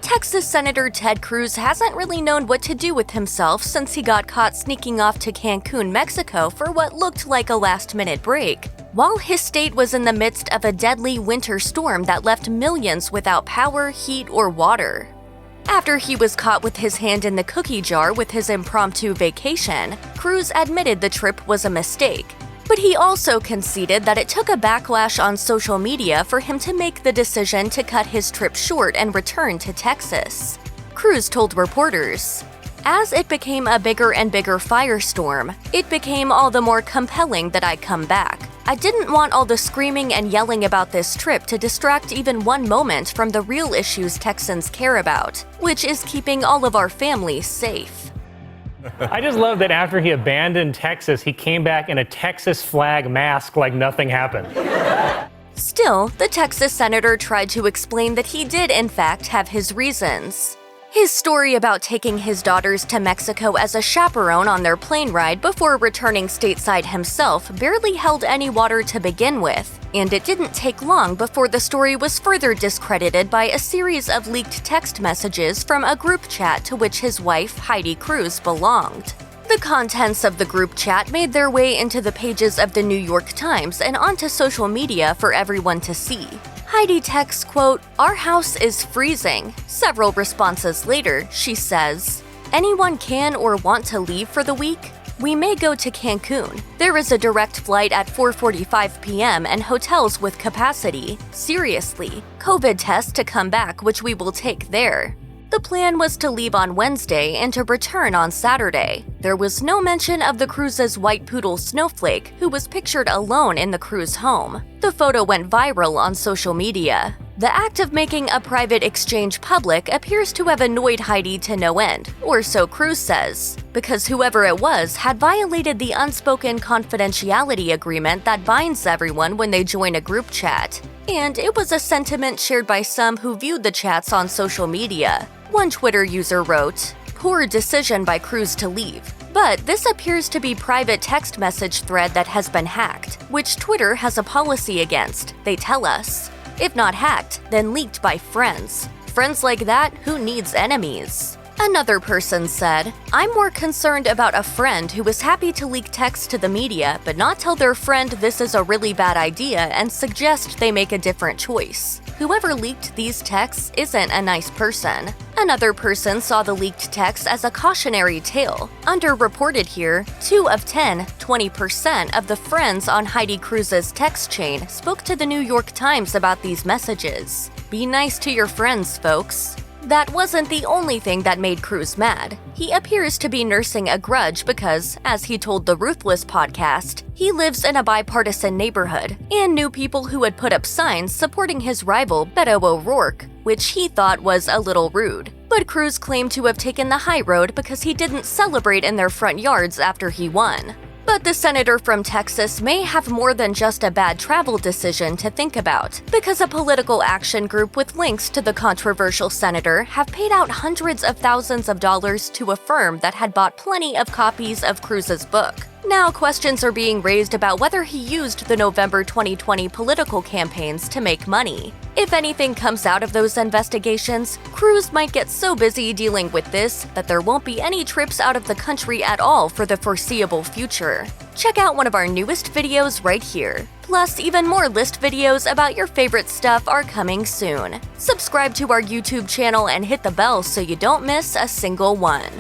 Texas Senator Ted Cruz hasn't really known what to do with himself since he got caught sneaking off to Cancun, Mexico for what looked like a last-minute break, while his state was in the midst of a deadly winter storm that left millions without power, heat, or water. After he was caught with his hand in the cookie jar with his impromptu vacation, Cruz admitted the trip was a mistake. But he also conceded that it took a backlash on social media for him to make the decision to cut his trip short and return to Texas. Cruz told reporters, "As it became a bigger and bigger firestorm, it became all the more compelling that I come back. I didn't want all the screaming and yelling about this trip to distract even one moment from the real issues Texans care about, which is keeping all of our families safe." I just love that after he abandoned Texas, he came back in a Texas flag mask like nothing happened. Still, the Texas senator tried to explain that he did in fact have his reasons. His story about taking his daughters to Mexico as a chaperone on their plane ride before returning stateside himself barely held any water to begin with, and it didn't take long before the story was further discredited by a series of leaked text messages from a group chat to which his wife, Heidi Cruz, belonged. The contents of the group chat made their way into the pages of the New York Times and onto social media for everyone to see. Heidi texts, quote, "Our house is freezing." Several responses later, she says, "Anyone can or want to leave for the week? We may go to Cancun. There is a direct flight at 4:45 p.m. and hotels with capacity. Seriously, COVID test to come back, which we will take there." The plan was to leave on Wednesday and to return on Saturday. There was no mention of the Cruz's white poodle Snowflake, who was pictured alone in the Cruz home. The photo went viral on social media. The act of making a private exchange public appears to have annoyed Heidi to no end, or so Cruz says, because whoever it was had violated the unspoken confidentiality agreement that binds everyone when they join a group chat. And it was a sentiment shared by some who viewed the chats on social media. One Twitter user wrote, "Poor decision by Cruz to leave. But this appears to be private text message thread that has been hacked, which Twitter has a policy against, they tell us. If not hacked, then leaked by friends. Friends like that, who needs enemies?" Another person said, "I'm more concerned about a friend who is happy to leak text to the media but not tell their friend this is a really bad idea and suggest they make a different choice. Whoever leaked these texts isn't a nice person." Another person saw the leaked text as a cautionary tale. Underreported here, 2 of 10, 20% of the friends on Heidi Cruz's text chain spoke to the New York Times about these messages. Be nice to your friends, folks. That wasn't the only thing that made Cruz mad. He appears to be nursing a grudge because, as he told the Ruthless podcast, he lives in a bipartisan neighborhood and knew people who had put up signs supporting his rival Beto O'Rourke, which he thought was a little rude. But Cruz claimed to have taken the high road because he didn't celebrate in their front yards after he won. But the senator from Texas may have more than just a bad travel decision to think about, because a political action group with links to the controversial senator have paid out hundreds of thousands of dollars to a firm that had bought plenty of copies of Cruz's book. Now questions are being raised about whether he used the November 2020 political campaigns to make money. If anything comes out of those investigations, Cruz might get so busy dealing with this that there won't be any trips out of the country at all for the foreseeable future. Check out one of our newest videos right here. Plus, even more list videos about your favorite stuff are coming soon. Subscribe to our YouTube channel and hit the bell so you don't miss a single one.